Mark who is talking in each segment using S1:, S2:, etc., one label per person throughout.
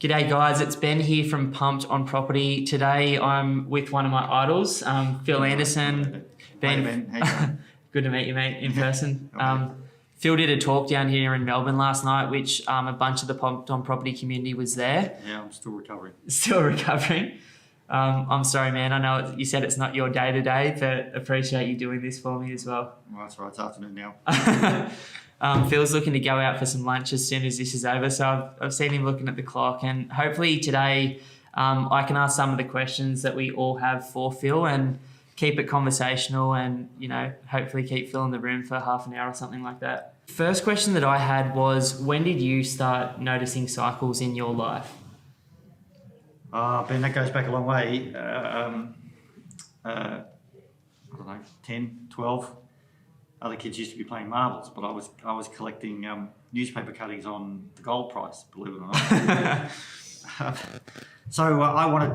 S1: G'day guys, it's Ben here from Pumped on Property. Today I'm with one of my idols, Phil Anderson.
S2: Ben, how you going?
S1: Good to meet you, mate, in person. Phil did a talk down here in Melbourne last night, which a bunch of the Pumped on Property community was there.
S2: Yeah, I'm still recovering.
S1: Still recovering. I'm sorry, man. I know you said it's not your day-to-day, but appreciate you doing this for me as well.
S2: Well, that's right. It's afternoon now.
S1: Phil's looking to go out for some lunch as soon as this is over, so I've seen him looking at the clock, and hopefully today I can ask some of the questions that we all have for Phil and keep it conversational and, you know, hopefully keep Phil in the room for half an hour or something like that. First question that I had was, when did you start noticing cycles in your life?
S2: Ben, that goes back a long way. I don't know, 10, 12. Other kids used to be playing marbles, but I was collecting newspaper cuttings on the gold price, believe it or not. So I wanted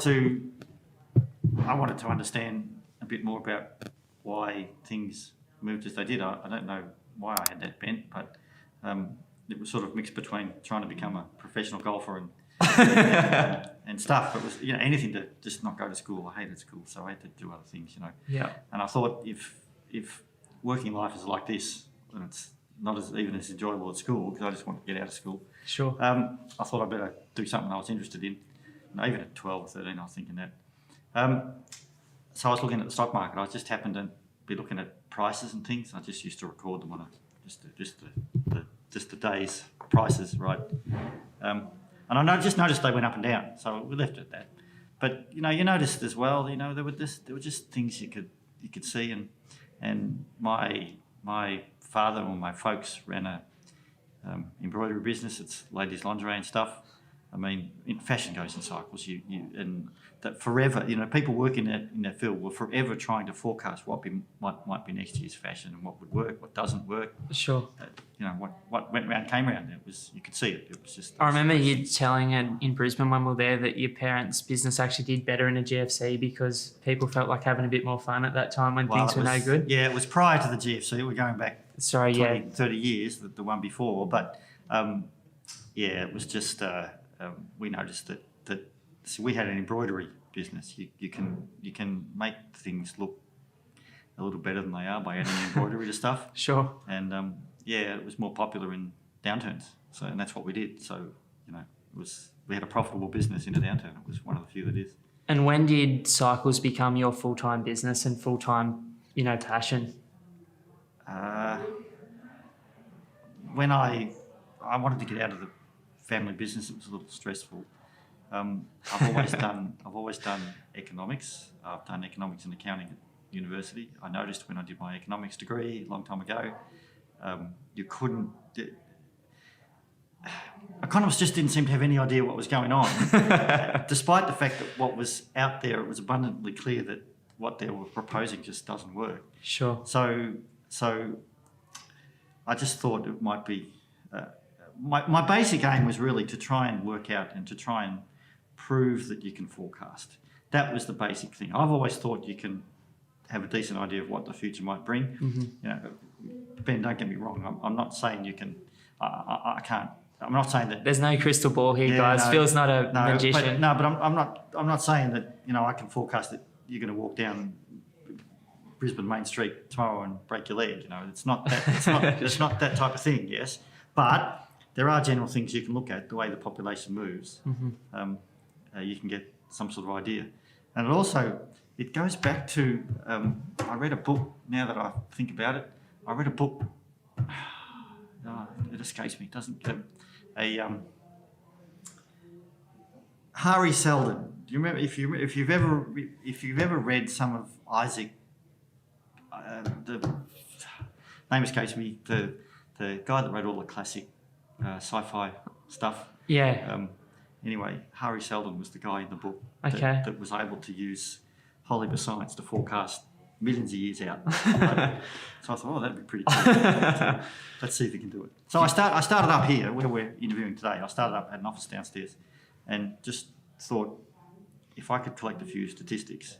S2: to understand a bit more about why things moved as they did. I don't know why I had that bent, but it was sort of mixed between trying to become a professional golfer and stuff. It was, you know, anything to just not go to school. I hated school, so I had to do other things, you know.
S1: Yeah.
S2: And I thought if working life is like this, and it's not even as enjoyable at school, because I just want to get out of school.
S1: Sure.
S2: I thought I'd better do something I was interested in. And even at 12 or 13, I was thinking that. So I was looking at the stock market. I just happened to be looking at prices and things. I just used to record them on just the day's prices, right? And I just noticed they went up and down, so we left it at that. But you know, you noticed as well, you know, there were just things you could see, and my father or my folks ran a embroidery business. It's ladies' lingerie and stuff. I mean, fashion goes in cycles. And that forever, you know, people working in that field were forever trying to forecast what might be next year's fashion and what would work, what doesn't work.
S1: Sure.
S2: You know, what went round came round. You could see it. It was just.
S1: I remember you telling in Brisbane when we were there that your parents' business actually did better in a GFC because people felt like having a bit more fun at that time when things were no good.
S2: Yeah, it was prior to the GFC. We're going back 30 years, the one before. But yeah, it was just. We noticed that so we had an embroidery business. You can make things look a little better than they are by adding embroidery to stuff.
S1: Sure.
S2: And yeah, it was more popular in downturns. So and that's what we did. So you know, we had a profitable business in a downturn. It was one of the few that is.
S1: And when did cycles become your full-time business and full-time, you know, passion?
S2: When I wanted to get out of the family business, it was a little stressful. I've always done economics. I've done economics and accounting at university. I noticed when I did my economics degree a long time ago, economists just didn't seem to have any idea what was going on, despite the fact that what was out there, it was abundantly clear that what they were proposing just doesn't work.
S1: Sure.
S2: So I just thought it might be. My basic aim was really to try and work out and to try and prove that you can forecast. That was the basic thing. I've always thought you can have a decent idea of what the future might bring. Mm-hmm. You know, Ben, don't get me wrong. I'm not saying you can. I can't. I'm not saying that.
S1: There's no crystal ball here, guys. No, Phil's not a magician.
S2: But I'm not saying that. You know, I can forecast that you're going to walk down Brisbane Main Street tomorrow and break your leg. You know, it's not that. It's not that type of thing. Yes, but there are general things you can look at, the way the population moves. Mm-hmm. You can get some sort of idea. And it goes back to, I read a book, now that I think about it, it escapes me, Hari Seldon. Do you remember, if you've ever read some of Isaac, the name escapes me, the guy that wrote all the classic sci-fi stuff.
S1: Yeah.
S2: Anyway, Hari Seldon was the guy in the book that was able to use whole science to forecast millions of years out. So I thought, that'd be pretty cool. So let's see if we can do it. So I started up here where we're interviewing today. I started up at an office downstairs and just thought if I could collect a few statistics,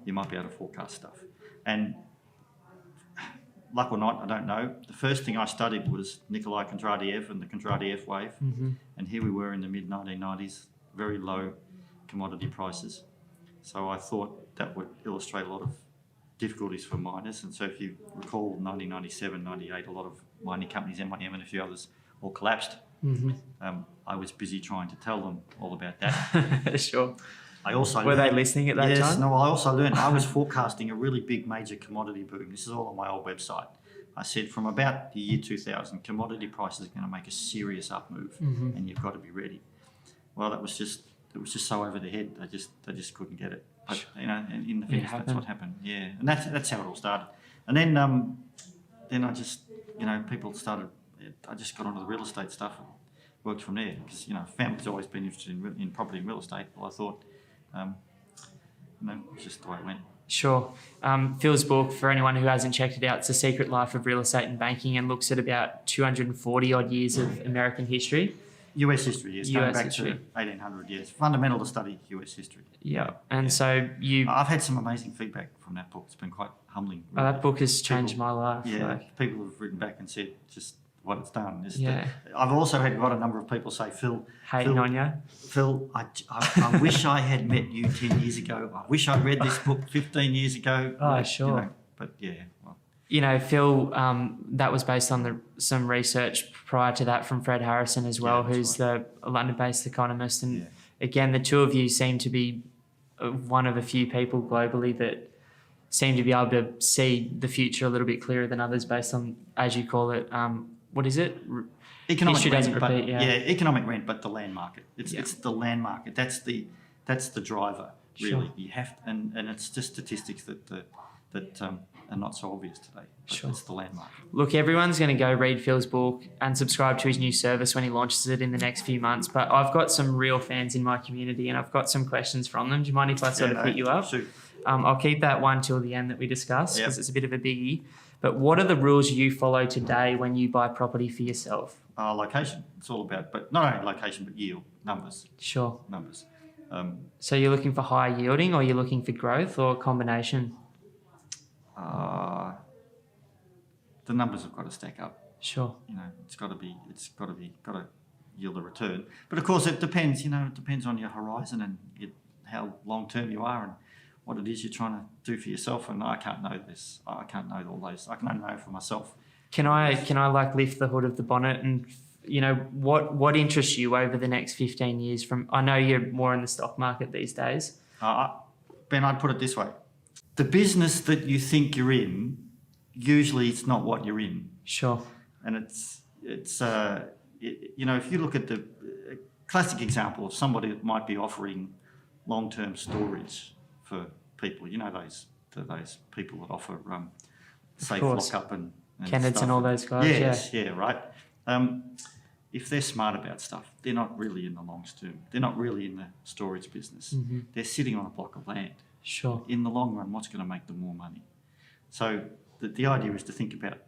S2: you might be able to forecast stuff. And luck or not, I don't know. The first thing I studied was Nikolai Kondratiev and the Kondratiev wave. Mm-hmm. And here we were in the mid-1990s very low commodity prices. So I thought that would illustrate a lot of difficulties for miners. And so if you recall 1997, 98, a lot of mining companies, MIM and a few others, all collapsed. I was busy trying to tell them all about that.
S1: Sure.
S2: I also
S1: Were they listening at that time?
S2: Yes, no, I also learned. I was forecasting a really big major commodity boom. This is all on my old website. I said from about the year 2000, commodity prices are going to make a serious up move, and you've got to be ready. Well, it was just so over the head. They just couldn't get it. But and in the finish, that's what happened. Yeah, and that's how it all started. And then I just people started. I just got onto the real estate stuff and worked from there because family's always been interested in property and real estate. Well, I thought. It's just the way it went.
S1: Sure. Phil's book, for anyone who hasn't checked it out, it's The Secret Life of Real Estate and Banking, and looks at about 240 odd years of American history.
S2: US history, yes. Going back
S1: history.
S2: to 1800 years. Fundamental to study US history.
S1: Yeah. And so
S2: I've had some amazing feedback from that book. It's been quite humbling.
S1: Really. That book has changed my life.
S2: Yeah. People have written back and said just what it's done.
S1: Yeah.
S2: I've also got a number of people say, Phil,
S1: on you.
S2: Phil, I wish I had met you 10 years ago. I wish I'd read this book 15 years ago.
S1: Oh, sure.
S2: But yeah, well.
S1: Phil, that was based on some research prior to that from Fred Harrison as well, who's the London-based economist. And again, the two of you seem to be one of a few people globally that seem to be able to see the future a little bit clearer than others based on, as you call it, what is it?
S2: Economic
S1: History
S2: rent,
S1: doesn't repeat,
S2: economic rent, but the land market. It's the land market. That's the driver, really.
S1: Sure.
S2: You have to, and it's just statistics that are not so obvious today.
S1: Sure.
S2: It's the land market.
S1: Look, everyone's going to go read Phil's book and subscribe to his new service when he launches it in the next few months. But I've got some real fans in my community and I've got some questions from them. Do you mind if I sort of hit you up?
S2: Shoot.
S1: I'll keep that one till the end that we discuss because it's a bit of a biggie. But what are the rules you follow today when you buy property for yourself?
S2: Location. It's all about, but not only location, but yield, numbers.
S1: Sure.
S2: Numbers.
S1: So you're looking for high yielding or you're looking for growth or a combination?
S2: The numbers have got to stack up.
S1: Sure.
S2: It's got to yield a return. But of course, it depends. It depends on your horizon and how long term you are and what it is you're trying to do for yourself. And I can't know this. I can't know all those. I can only know for myself.
S1: Can I like lift the hood of the bonnet and what interests you over the next 15 years? From I know you're more in the stock market these days.
S2: Ben, I'd put it this way: the business that you think you're in, usually it's not what you're in.
S1: Sure.
S2: And it's if you look at the classic example of somebody that might be offering long-term storage for people, those people that offer safe lock-up and
S1: Kenneth's and all those guys.
S2: Yes, right. If they're smart about stuff, they're not really in the long term. They're not really in the storage business.
S1: Mm-hmm.
S2: They're sitting on a block of land.
S1: Sure.
S2: In the long run, what's going to make them more money? So the idea is to think about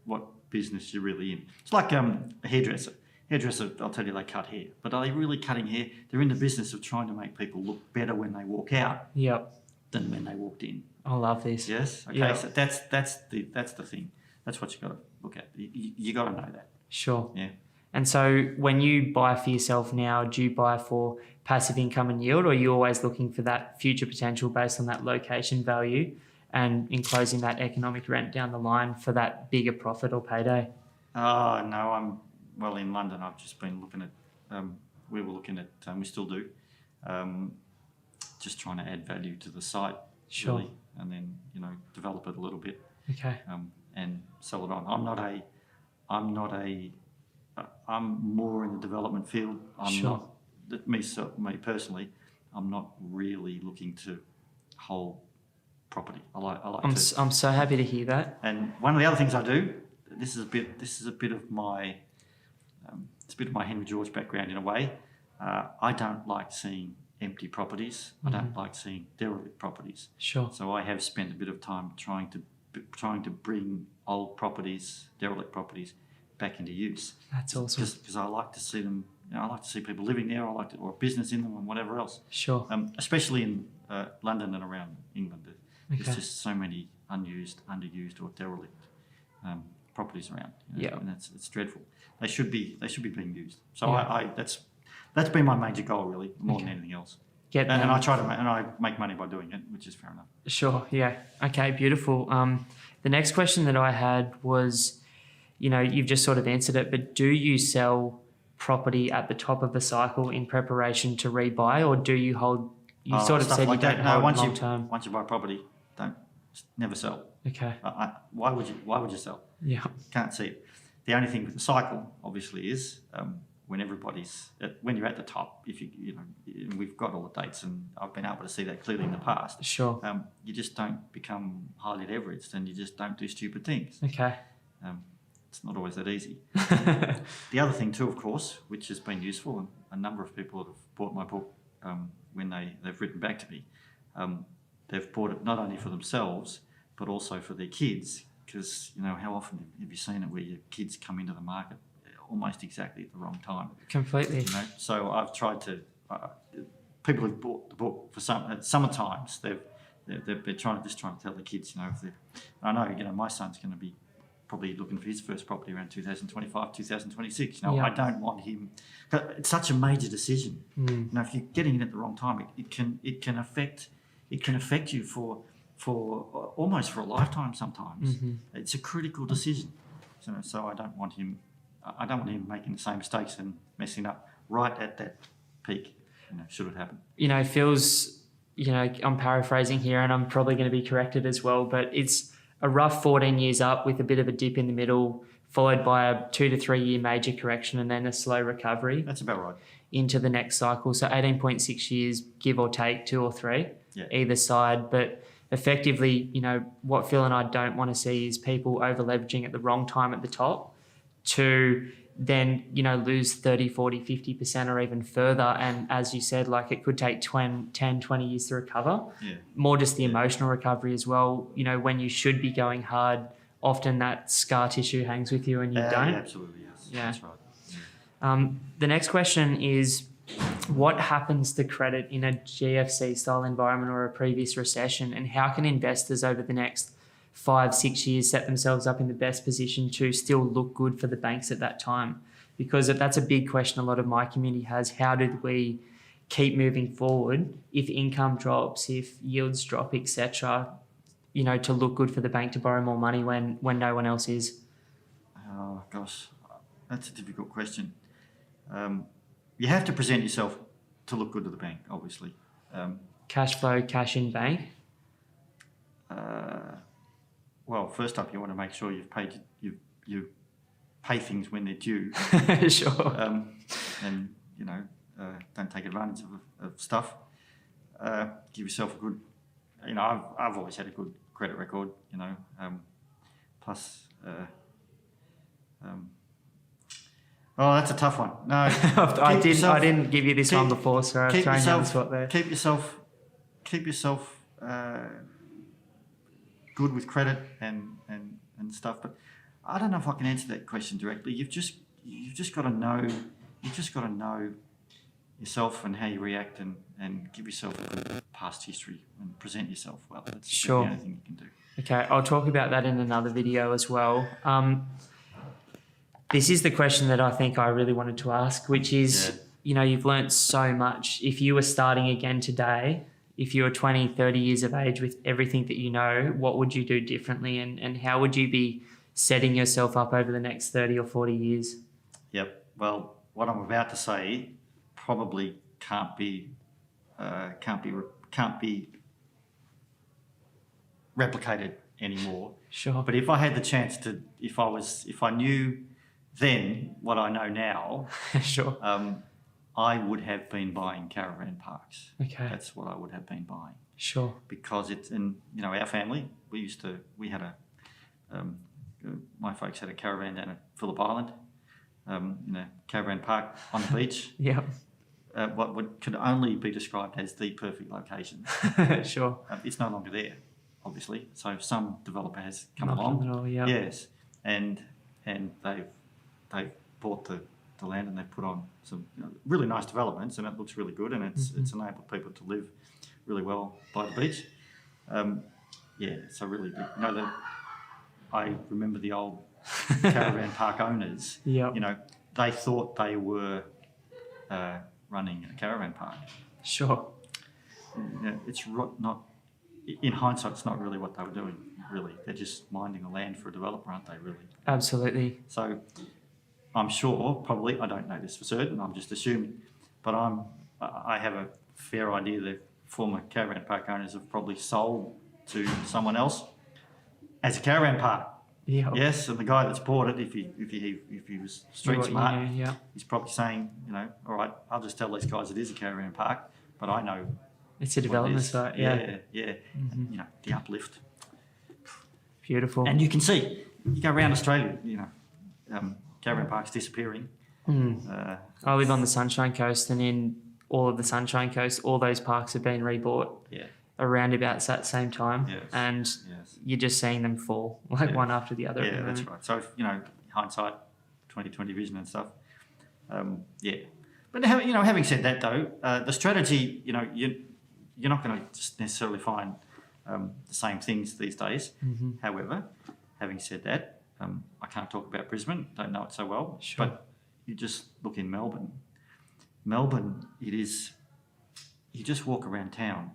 S2: what business you're really in. It's like a hairdresser. Hairdresser, I'll tell you, they cut hair. But are they really cutting hair? They're in the business of trying to make people look better when they walk out than when they walked in.
S1: I love this.
S2: Yes? Okay,
S1: yep.
S2: So that's the thing. That's what you've got to look at. You got to know that.
S1: Sure.
S2: Yeah.
S1: And so when you buy for yourself now, do you buy for passive income and yield, or are you always looking for that future potential based on that location value and enclosing that economic rent down the line for that bigger profit or payday?
S2: No, in London, I've just been looking at, we still do, just trying to add value to the site,
S1: sure.
S2: really, and then, develop it a little bit.
S1: Okay.
S2: And sell it on. I'm more in the development field. Me personally, I'm not really looking to hold property.
S1: I'm so happy to hear that.
S2: And one of the other things I do, this is a bit of my Henry George background in a way. I don't like seeing empty properties. I don't like seeing derelict properties.
S1: Sure.
S2: So I have spent a bit of time trying to bring old properties, derelict properties, back into use.
S1: That's awesome.
S2: Because I like to see them. I like to see people living there. or a business in them, and whatever else.
S1: Sure.
S2: Especially in London and around England, there's just so many unused, underused, or derelict properties around. And it's dreadful. They should be being used. So that's That's been my major goal, really, more than anything else.
S1: Get
S2: And
S1: them.
S2: I try to make money by doing it, which is fair enough.
S1: Sure. Yeah. Okay. Beautiful. The next question that I had was, you've just sort of answered it, but do you sell property at the top of the cycle in preparation to rebuy, or do you hold? You sort of
S2: Stuff
S1: said
S2: like
S1: you
S2: that.
S1: don't
S2: No,
S1: hold long term.
S2: once you buy property, never sell.
S1: Okay.
S2: Why would you sell?
S1: Yeah.
S2: Can't see it. The only thing with the cycle, obviously, is when when you're at the top. If we've got all the dates, and I've been able to see that clearly in the past.
S1: Sure.
S2: You just don't become highly leveraged, and you just don't do stupid things.
S1: Okay.
S2: It's not always that easy. The other thing too, of course, which has been useful, and a number of people that have bought my book when they've written back to me, they've bought it not only for themselves but also for their kids, because how often have you seen it where your kids come into the market almost exactly at the wrong time?
S1: Completely.
S2: So I've tried to. People who've bought the book for summertimes, they're trying to tell the kids, I know, my son's going to be probably looking for his first property around 2025, 2026.
S1: Yeah.
S2: I don't want him. It's such a major decision. If you're getting in at the wrong time, it can affect you for almost for a lifetime sometimes.
S1: Mm-hmm.
S2: It's a critical decision. So I don't want him making the same mistakes and messing up right at that peak. Should it happen?
S1: Feels. I'm paraphrasing here, and I'm probably going to be corrected as well, but it's a rough 14 years up with a bit of a dip in the middle, followed by a 2 to 3 year major correction and then a slow recovery.
S2: That's about right.
S1: Into the next cycle. So 18.6 years, give or take 2 or 3, either side. But effectively, what Phil and I don't want to see is people over leveraging at the wrong time at the top to then, lose 30, 40, 50% or even further. And as you said, it could take 10, 20 years to recover. Yeah. More just the emotional recovery as well. When you should be going hard, often that scar tissue hangs with you and you don't.
S2: Yeah, absolutely, yes. Yeah. That's right.
S1: Yeah. The next question is, what happens to credit in a GFC style environment or a previous recession, and how can investors over the next 5-6 years set themselves up in the best position to still look good for the banks at that time? Because that's a big question a lot of my community has. How did we keep moving forward if income drops, if yields drop, etc., to look good for the bank to borrow more money when no one else is?
S2: Oh gosh, that's a difficult question. You have to present yourself to look good to the bank, obviously.
S1: Cash flow, cash in bank.
S2: Well, first up, you want to make sure you've paid you pay things when they're due.
S1: Sure.
S2: And don't take advantage of stuff. Give yourself a good. I've always had a good credit record. Plus. Oh, that's a tough one. No,
S1: I didn't give you this one before, so I'm throwing you on the spot there.
S2: Keep yourself good with credit and stuff. But I don't know if I can answer that question directly. You've just got to know. You've just got to know yourself and how you react, and give yourself a good past history and present yourself well. That's
S1: sure.
S2: the only thing you can do.
S1: Okay, I'll talk about that in another video as well. This is the question that I think I really wanted to ask, which is, you've learnt so much. If you were starting again today, if you were 20, 30 years of age with everything that you know, what would you do differently, and how would you be setting yourself up over the next 30 or 40 years?
S2: Yep. Well, what I'm about to say probably can't be replicated anymore.
S1: Sure.
S2: But if I had the chance to, if I knew then what I know now,
S1: sure.
S2: I would have been buying caravan parks.
S1: Okay.
S2: That's what I would have been buying.
S1: Sure.
S2: Because it's in, our family, we had my folks had a caravan down at Phillip Island, caravan park on the beach.
S1: Yep.
S2: What could only be described as the perfect location.
S1: Sure.
S2: It's no longer there, obviously. So some developer has come
S1: Not
S2: along.
S1: at all, yeah.
S2: Yes, and they've bought the land and they've put on some really nice developments, and it looks really good, and it's enabled people to live really well by the beach. So really, I remember the old caravan park owners.
S1: Yeah.
S2: They thought they were running a caravan park.
S1: Sure.
S2: It's not, in hindsight, it's not really what they were doing, really. They're just minding the land for a developer, aren't they, really?
S1: Absolutely.
S2: So I'm sure, probably, I don't know this for certain, I'm just assuming, but I have a fair idea that former caravan park owners have probably sold to someone else as a caravan park.
S1: Yeah.
S2: Yes, and the guy that's bought it, if he was street smart, he's probably saying, all right, I'll just tell these guys it is a caravan park, but I know
S1: it's a development site. Yeah.
S2: And, the uplift.
S1: Beautiful.
S2: And you can see, you go around Australia, caravan parks disappearing.
S1: I live on the Sunshine Coast, and in all of the Sunshine Coast, all those parks have been rebought.
S2: Yeah.
S1: Around about that same time,
S2: Yes.
S1: and you're just seeing them fall one after the other.
S2: Yeah, that's right. So hindsight, 20/20 vision and stuff. But having said that though, the strategy, you're not going to just necessarily find the same things these days.
S1: Mm-hmm.
S2: However, having said that, I can't talk about Brisbane. Don't know it so well.
S1: Sure.
S2: But you just look in Melbourne. Melbourne, it is. You just walk around town.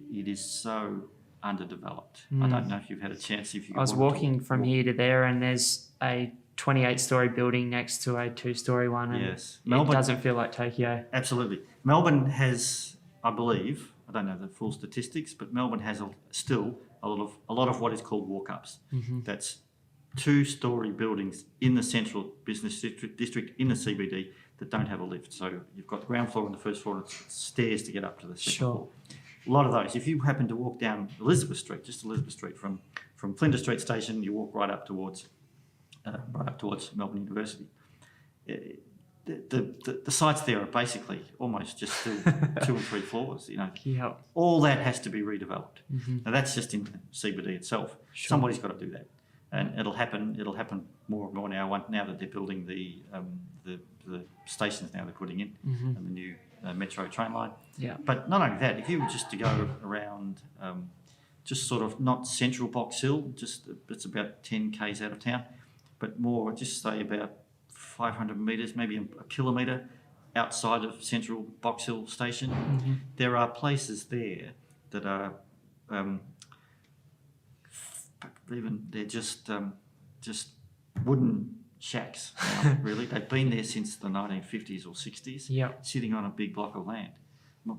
S2: It is so underdeveloped. I don't know if you've had a chance.
S1: I was walking from here to there, and there's a 28-story building next to a 2-story one. And
S2: yes,
S1: Melbourne doesn't feel like Tokyo.
S2: Absolutely. Melbourne has, I believe, I don't know the full statistics, but Melbourne has still a lot of what is called walk-ups.
S1: Mm-hmm.
S2: That's 2-story buildings in the central business district in the CBD that don't have a lift. So you've got the ground floor and the first floor, and stairs to get up to the second floor. A lot of those. If you happen to walk down Elizabeth Street, just Elizabeth Street from Flinders Street Station, you walk right up towards Melbourne University. The sites there are basically almost just still 2 and 3 floors. All that has to be redeveloped.
S1: Mm-hmm.
S2: Now that's just in the CBD itself.
S1: Sure.
S2: Somebody's got to do that, and it'll happen. It'll happen more and more now. Now that they're building the stations now they're putting in,
S1: mm-hmm.
S2: and the new metro train line.
S1: Yeah.
S2: But not only that, if you were just to go around, just sort of not central Box Hill, just it's about 10 k's out of town, but more, just say about 500 metres, maybe a kilometre outside of central Box Hill station,
S1: mm-hmm.
S2: there are places there that are they're just wooden shacks now, really. They've been there since the 1950s or 60s, sitting on a big block of land. Well,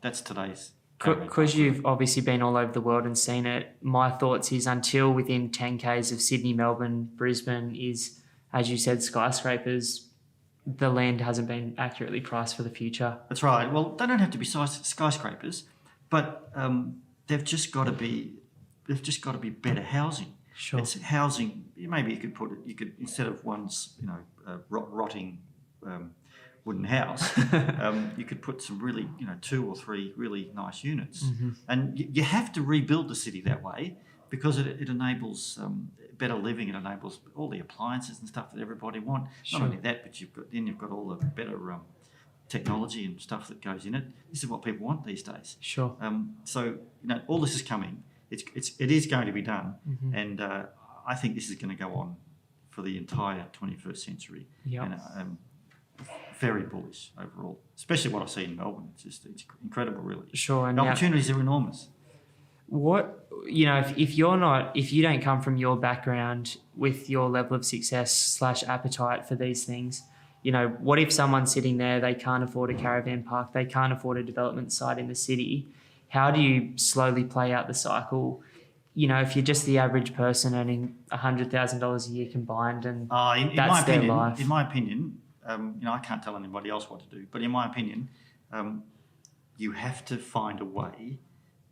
S2: that's today's.
S1: Because you've obviously been all over the world and seen it, my thoughts is until within 10 k's of Sydney, Melbourne, Brisbane is, as you said, skyscrapers, the land hasn't been accurately priced for the future.
S2: That's right. Well, they don't have to be skyscrapers, but they've just got to be better housing.
S1: Sure.
S2: It's housing. Maybe you could instead of one's rotting wooden house, you could put some really 2 or 3 really nice units,
S1: mm-hmm.
S2: and you have to rebuild the city that way because it enables better living. It enables all the appliances and stuff that everybody want.
S1: Sure.
S2: Not only that, but you've got all the better technology and stuff that goes in it. This is what people want these days.
S1: Sure.
S2: So all this is coming. It is going to be done,
S1: mm-hmm.
S2: and I think this is going to go on for the entire 21st century.
S1: Yeah.
S2: And very bullish overall, especially what I see in Melbourne. It's incredible, really.
S1: Sure. And
S2: the opportunities are enormous.
S1: What if you don't come from your background with your level of success / appetite for these things, what if someone's sitting there, they can't afford a caravan park, they can't afford a development site in the city? How do you slowly play out the cycle? If you're just the average person earning $100,000 a year combined, and that's their life.
S2: In my opinion, I can't tell anybody else what to do, but in my opinion, you have to find a way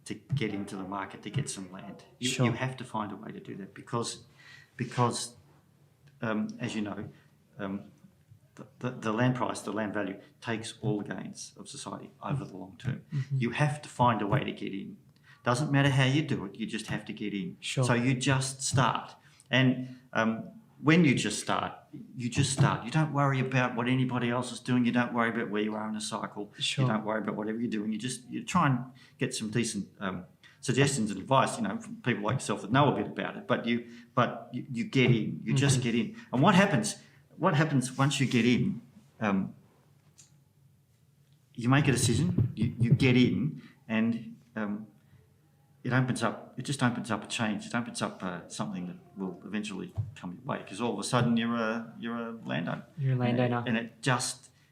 S2: to get into the market to get some land. You have to find a way to do that because as you know, the land price, the land value takes all the gains of society over the long term.
S1: Mm-hmm.
S2: You have to find a way to get in. Doesn't matter how you do it, you just have to get in.
S1: Sure.
S2: So you just start. And when you just start. You don't worry about what anybody else is doing. You don't worry about where you are in the cycle.
S1: Sure.
S2: You don't worry about whatever you're doing. You try and get some decent suggestions and advice, from people like yourself that know a bit about it. But you get in. You just get in. And what happens once you get in? you make a decision, you get in, and it just opens up a change. It opens up something that will eventually come your way, because all of a sudden you're a landowner.
S1: You're a landowner.
S2: And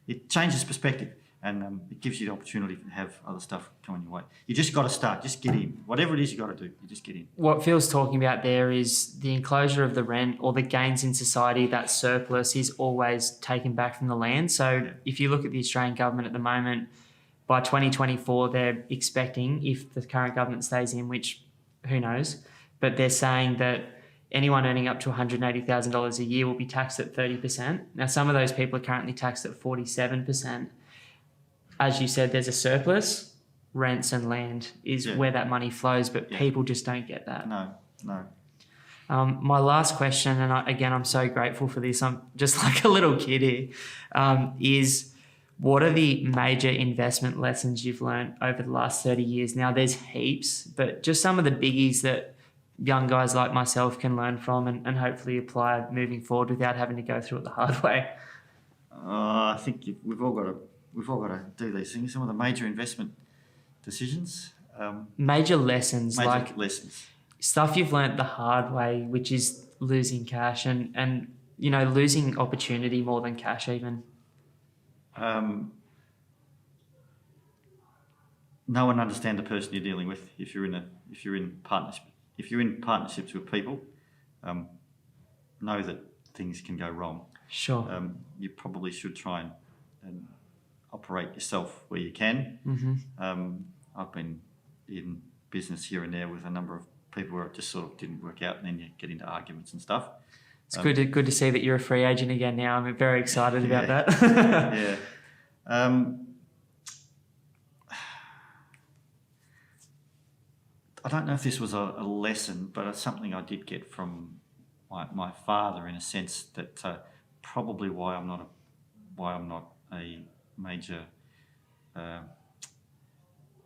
S2: it changes perspective, and it gives you the opportunity to have other stuff coming your way. You just got to start. Just get in. Whatever it is you got to do, you just get in.
S1: What Phil's talking about there is the enclosure of the rent or the gains in society, that surplus is always taken back from the land. So if you look at the Australian government at the moment, by 2024, they're expecting, if the current government stays in, which who knows, but they're saying that anyone earning up to $180,000 a year will be taxed at 30%. Now, some of those people are currently taxed at 47%. As you said, there's a surplus. Rents and land is where that money flows, but people just don't get that.
S2: No.
S1: My last question, and I'm so grateful for this, I'm just like a little kid here, is what are the major investment lessons you've learned over the last 30 years? Now, there's heaps, but just some of the biggies that young guys like myself can learn from and hopefully apply moving forward without having to go through it the hard way.
S2: I think we've all got to do these things. Some of the major investment decisions.
S1: Major lessons.
S2: Lessons.
S1: Stuff you've learnt the hard way, which is losing cash and losing opportunity more than cash even.
S2: Know and understand the person you're dealing with. If you're in partnerships with people, know that things can go wrong.
S1: Sure.
S2: You probably should try and operate yourself where you can.
S1: Mm-hmm.
S2: I've been in business here and there with a number of people where it just sort of didn't work out, and then you get into arguments and stuff.
S1: It's good to see that you're a free agent again now. I'm very excited about that.
S2: Yeah. I don't know if this was a lesson, but it's something I did get from my father, in a sense that probably why I'm not a major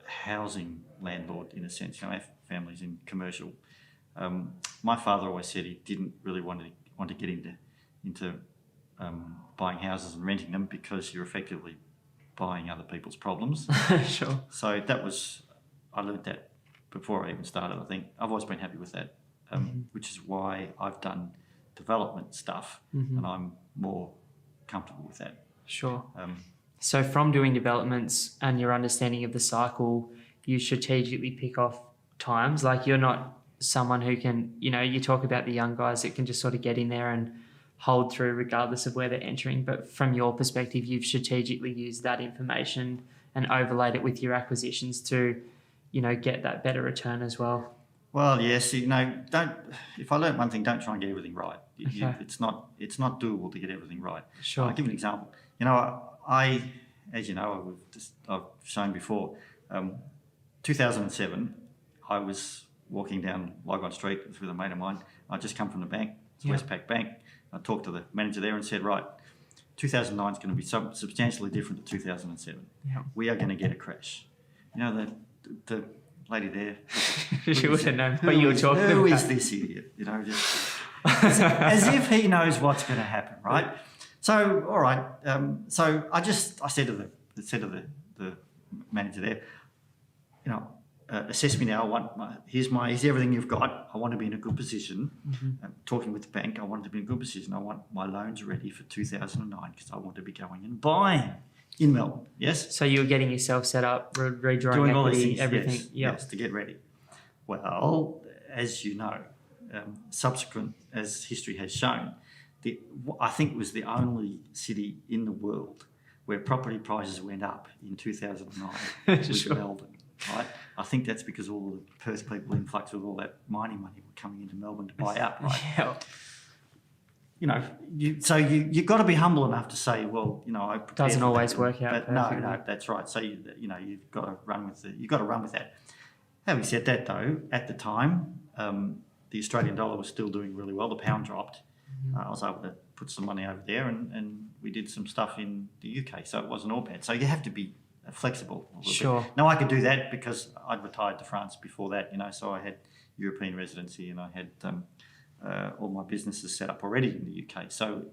S2: housing landlord, in a sense. I have families in commercial. My father always said he didn't really want to get into buying houses and renting them, because you're effectively buying other people's problems.
S1: Sure.
S2: So I learned that before I even started. I think I've always been happy with that, which is why I've done development stuff, and I'm more comfortable with that.
S1: Sure. So from doing developments and your understanding of the cycle, you strategically pick off times. Like, you're not someone who can, you talk about the young guys that can just sort of get in there and hold through regardless of where they're entering. But from your perspective, you've strategically used that information and overlaid it with your acquisitions to, get that better return as well.
S2: Well, yes, if I learnt one thing, don't try and get everything right.
S1: Okay.
S2: It's not doable to get everything right.
S1: Sure.
S2: I'll give you an example. As you know, I've shown before, 2007, I was walking down Lygon Street with a mate of mine. I'd just come from the bank, it's Westpac Bank. I talked to the manager there and said, right, 2009 is going to be substantially different to 2007.
S1: Yeah.
S2: We are going to get a crash. The lady there.
S1: She would have known what you were talking about.
S2: Who is this idiot? Just as if he knows what's going to happen, right? So, all right. So I said to the manager there, assess me now. Here's everything you've got. I want to be in a good position. Talking with the bank, I want to be in a good position. I want my loans ready for 2009 because I want to be going and buying in Melbourne. Yes.
S1: So you were getting yourself set up, redrawing
S2: doing all these
S1: equity,
S2: things,
S1: everything.
S2: Yes, to get ready. Well, as you know, subsequent as history has shown, I think it was the only city in the world where property prices went up in 2009 was
S1: Sure.
S2: Melbourne. Right? I think that's because all the Perth people influx with all that mining money were coming into Melbourne to buy up, right?
S1: Yeah.
S2: You've got to be humble enough to say, well, I prepared
S1: Doesn't
S2: for
S1: always
S2: that.
S1: work out
S2: But
S1: perfectly.
S2: no, that's right. So you've got to run with that. Having said that, though, at the time, the Australian dollar was still doing really well. The pound dropped. I was able to put some money over there, and we did some stuff in the UK, so it wasn't all bad. So you have to be flexible a little
S1: Sure.
S2: bit. Now, I could do that because I'd retired to France before that, so I had European residency and I had all my businesses set up already in the UK. So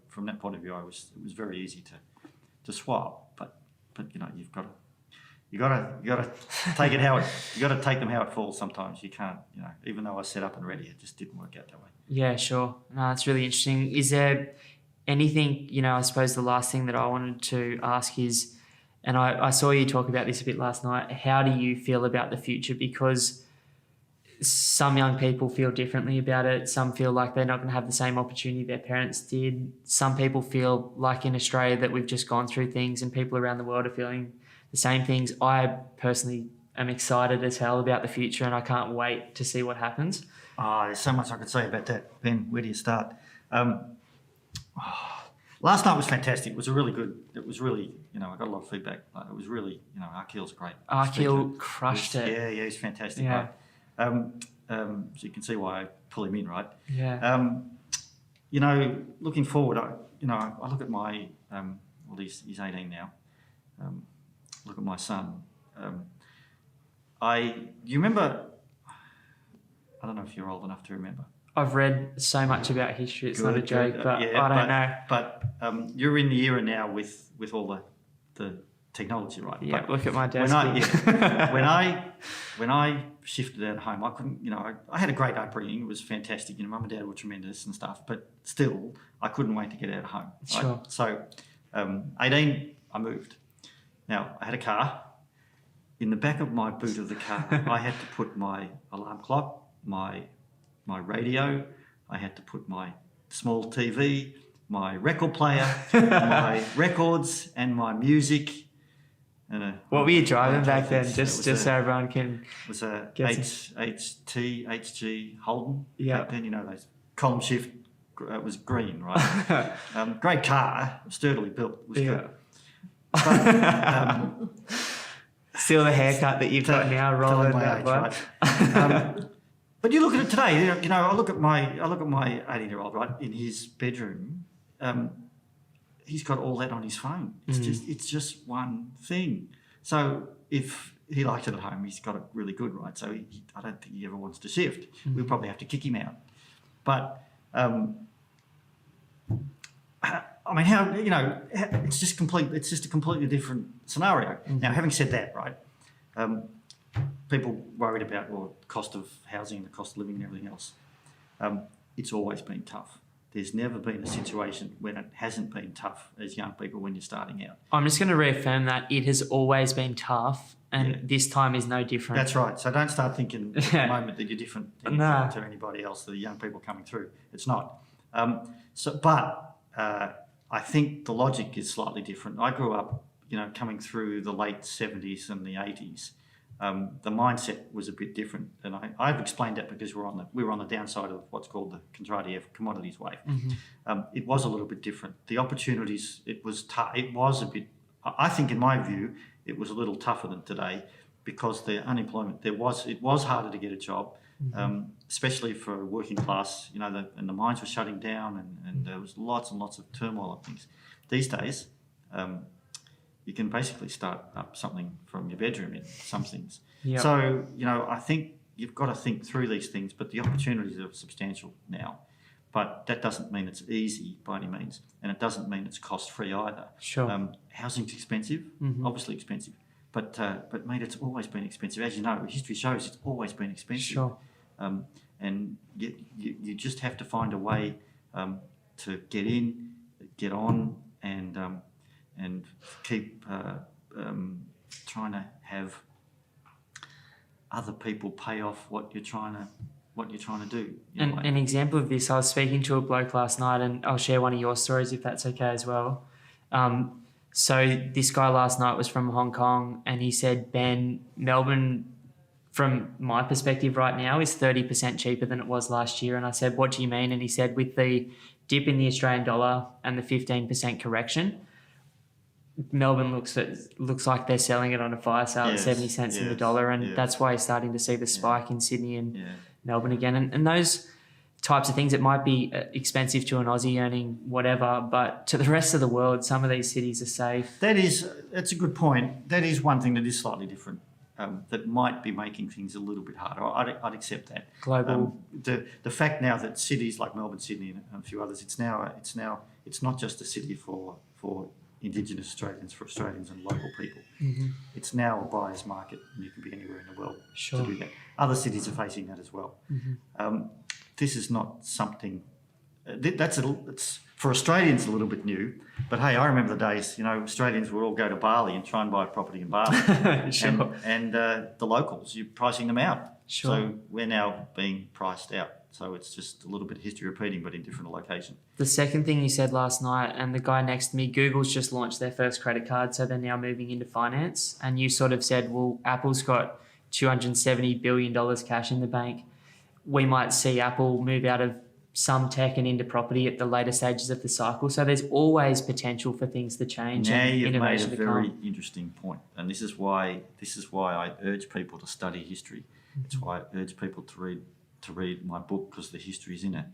S2: from that point of view, it was very easy to swap. But but you've got to take it you got to take them how it falls. Sometimes you can't, even though I was set up and ready, it just didn't work out that way.
S1: Yeah, sure. No, it's really interesting. Is there anything, I suppose the last thing that I wanted to ask is, and I saw you talk about this a bit last night, how do you feel about the future? Because some young people feel differently about it. Some feel like they're not going to have the same opportunity their parents did. Some people feel like in Australia that we've just gone through things and people around the world are feeling the same things. I personally am excited as hell about the future and I can't wait to see what happens.
S2: Oh, there's so much I could say about that, Ben. Where do you start? Last night was fantastic. It was I got a lot of feedback. It was really, Arkill's great.
S1: Arkill crushed it.
S2: Yeah, he's fantastic.
S1: Yeah.
S2: Right? So you can see why I pull him in, right?
S1: Yeah.
S2: Looking forward, I look at my, he's 18 now. Look at my son. You remember, I don't know if you're old enough to remember.
S1: I've read so much about history, it's not a joke, but I don't know.
S2: But you're in the era now with all the technology, right?
S1: Yeah,
S2: but
S1: look at my desk.
S2: When I shifted out of home, I couldn't, I had a great upbringing. It was fantastic. Mum and dad were tremendous and stuff, but still, I couldn't wait to get out of home. Right?
S1: Sure.
S2: So, 18, I moved. Now, I had a car. In the back of my boot of the car, I had to put my alarm clock, my radio, I had to put my small TV, my record player, my records, and my music. And
S1: what were you driving back then? Just so everyone can.
S2: It was a HG Holden.
S1: Yeah.
S2: Back then, those column shift. It was green, right? Great car, sturdily built. It was good. But,
S1: still the haircut that you've got now, rolling that way.
S2: Right? But you look at it today. I look at my 18-year-old, right, in his bedroom. He's got all that on his phone. It's just one thing. So if he likes it at home, he's got it really good, right? So I don't think he ever wants to shift. We'll probably have to kick him out. But it's just a completely different scenario. Now, having said that, right, people worried about cost of housing, the cost of living, and everything else. It's always been tough. There's never been a situation when it hasn't been tough as young people when you're starting out.
S1: I'm just going to reaffirm that it has always been tough, and this time is no different.
S2: That's right. So don't start thinking at the moment that you're different to anybody else, the young people coming through. It's not. But I think the logic is slightly different. I grew up, coming through the late 70s and the 80s. The mindset was a bit different, and I've explained that because we were on the downside of what's called the Contrarian commodities wave. It was a little bit different. The opportunities, it was a bit. I think, in my view, it was a little tougher than today because the unemployment it was harder to get a job, especially for working class. And the mines were shutting down, and there was lots and lots of turmoil and things. These days. You can basically start up something from your bedroom in some things. Yep. So, I think you've got to think through these things, but the opportunities are substantial now. But that doesn't mean it's easy by any means, and it doesn't mean it's cost-free either.
S1: Sure.
S2: Housing's expensive, obviously expensive, but mate, it's always been expensive. As you know, history shows it's always been expensive.
S1: Sure.
S2: And you just have to find a way to get in, get on, and keep trying to have other people pay off what you're trying to do.
S1: An example of this, I was speaking to a bloke last night, and I'll share one of your stories if that's okay as well. So this guy last night was from Hong Kong, and he said, Ben, Melbourne, from my perspective right now, is 30% cheaper than it was last year. And I said, what do you mean? And he said, with the dip in the Australian dollar and the 15% correction, Melbourne looks like they're selling it on a fire sale at 70 cents in the dollar, and that's why you're starting to see the spike in Sydney and Melbourne again. And those types of things, it might be expensive to an Aussie earning whatever, but to the rest of the world, some of these cities are safe.
S2: That's a good point. That is one thing that is slightly different. That might be making things a little bit harder. I'd accept that.
S1: Global.
S2: The fact now that cities like Melbourne, Sydney, and a few others, it's not just a city for Indigenous Australians for Australians and local people. It's now a buyer's market, and you can be anywhere in the world
S1: Sure.
S2: to do that. Other cities are facing that as well. This is not something it's for Australians a little bit new, but hey, I remember the days, Australians would all go to Bali and try and buy a property in Bali.
S1: Sure.
S2: And the locals, you're pricing them out.
S1: Sure.
S2: So we're now being priced out. So it's just a little bit of history repeating, but in different locations.
S1: The second thing you said last night, and the guy next to me, Google's just launched their first credit card, so they're now moving into finance. And you sort of said, well, Apple's got $270 billion cash in the bank. We might see Apple move out of some tech and into property at the later stages of the cycle. So there's always potential for things to change.
S2: Now
S1: and
S2: you've made a
S1: innovation to
S2: very
S1: come.
S2: interesting point, and this is why I urge people to study history. It's why I urge people to read my book, because the history is in it.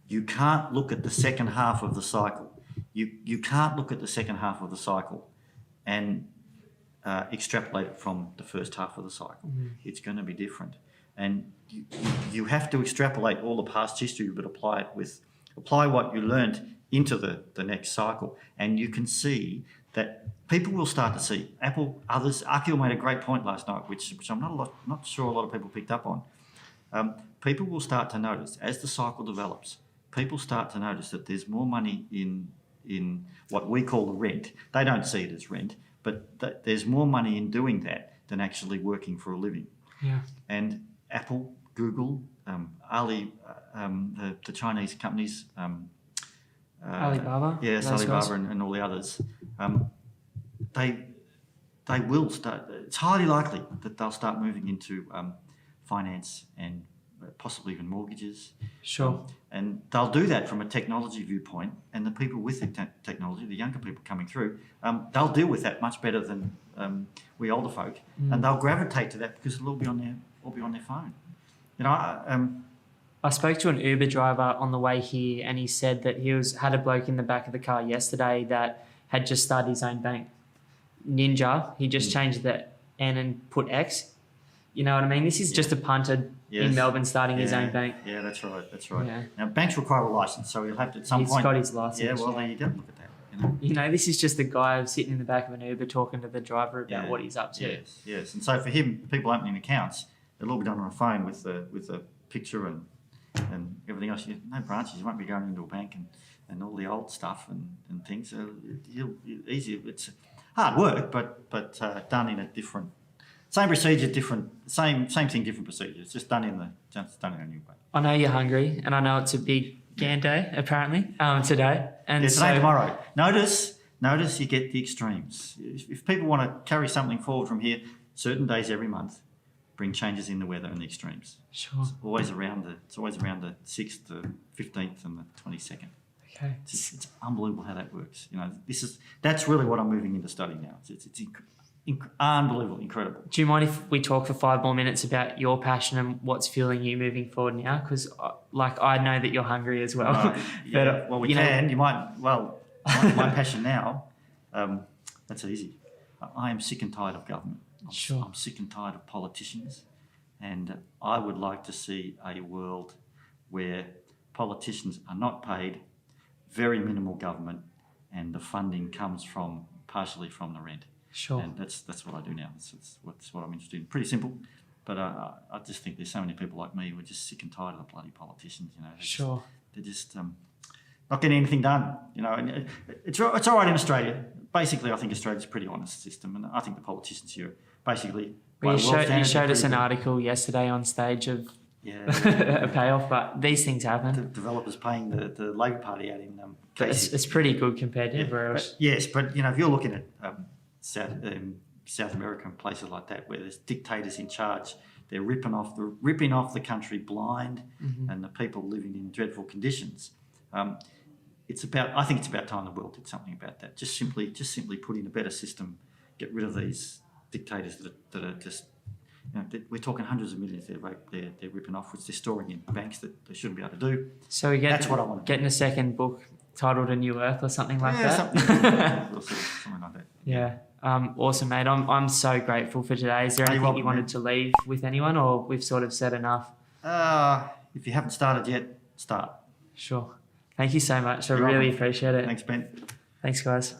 S2: You can't look at the second half of the cycle. You can't look at the second half of the cycle and extrapolate it from the first half of the cycle. It's going to be different, and you have to extrapolate all the past history, but apply what you learned into the next cycle, and you can see that people will start to see Apple. Akil made a great point last night, which I'm not sure a lot of people picked up on. People will start to notice as the cycle develops. People start to notice that there's more money in what we call the rent. They don't see it as rent, but there's more money in doing that than actually working for a living.
S1: Yeah.
S2: And Apple, Google, Ali, the Chinese companies,
S1: Alibaba.
S2: yes,
S1: those guys.
S2: Alibaba and all the others, they will start. It's highly likely that they'll start moving into finance and possibly even mortgages.
S1: Sure.
S2: And they'll do that from a technology viewpoint, and the people with the technology, the younger people coming through, they'll deal with that much better than we older folk, and they'll gravitate to that because it'll all be on their phone.
S1: I spoke to an Uber driver on the way here, and he said that he had a bloke in the back of the car yesterday that had just started his own bank. Ninja, he just changed the N and put X. You know what I mean? This is just a punter in Melbourne starting his own bank.
S2: Yeah, that's right.
S1: Yeah.
S2: Now, banks require a license, so you'll have to at some
S1: He's
S2: point.
S1: got his license.
S2: Yeah, well, there you go. Look at that.
S1: This is just a guy sitting in the back of an Uber talking to the driver about what he's up to.
S2: Yes. And so for him, people opening accounts, it'll all be done on a phone with a picture and everything else. No branches. You won't be going into a bank and all the old stuff and things. So easy. It's hard work, but done in a different. Same procedure, same thing, different procedure. It's just done in a new way.
S1: I know you're hungry, and I know it's a big GAN day apparently today. And
S2: today, tomorrow. Notice you get the extremes. If people want to carry something forward from here, certain days every month bring changes in the weather and the extremes.
S1: Sure.
S2: It's always around the 6th, the 15th, and the 22nd.
S1: Okay.
S2: It's unbelievable how that works. That's really what I'm moving into study now. It's unbelievable, incredible.
S1: Do you mind if we talk for 5 more minutes about your passion and what's fueling you moving forward now? Because, I know that you're hungry as well.
S2: Right. Yeah. Well, we can. You might. Well, my passion now. That's easy. I am sick and tired of government. I'm sick and tired of politicians, and I would like to see a world where politicians are not paid, very minimal government, and the funding comes partially from the rent.
S1: Sure.
S2: And that's what I do now. That's what I'm interested in. Pretty simple, but I just think there's so many people like me who are just sick and tired of the bloody politicians. They're just not getting anything done. And it's all right in Australia. Basically, I think Australia's a pretty honest system, and I think the politicians here basically.
S1: You showed us an article yesterday on stage of a payoff, but these things happen.
S2: The developers paying the Labor Party out in
S1: it's pretty good compared to everywhere else.
S2: But if you're looking at South America and places like that where there's dictators in charge, they're ripping off the country blind, and the people living in dreadful conditions. I think it's about time the world did something about that. Just simply put in a better system, get rid of these dictators that are just. We're talking hundreds of millions they're ripping off, which they're storing in banks that they shouldn't be able to do.
S1: So
S2: that's what I want.
S1: Getting a second book titled A New Earth or something like that.
S2: Something like that.
S1: Yeah. Awesome, mate. I'm so grateful for today. Is there anything you wanted to leave with anyone, or we've sort of said enough?
S2: If you haven't started yet, start.
S1: Sure. Thank you so much. I really appreciate it.
S2: Thanks, Ben.
S1: Thanks, guys.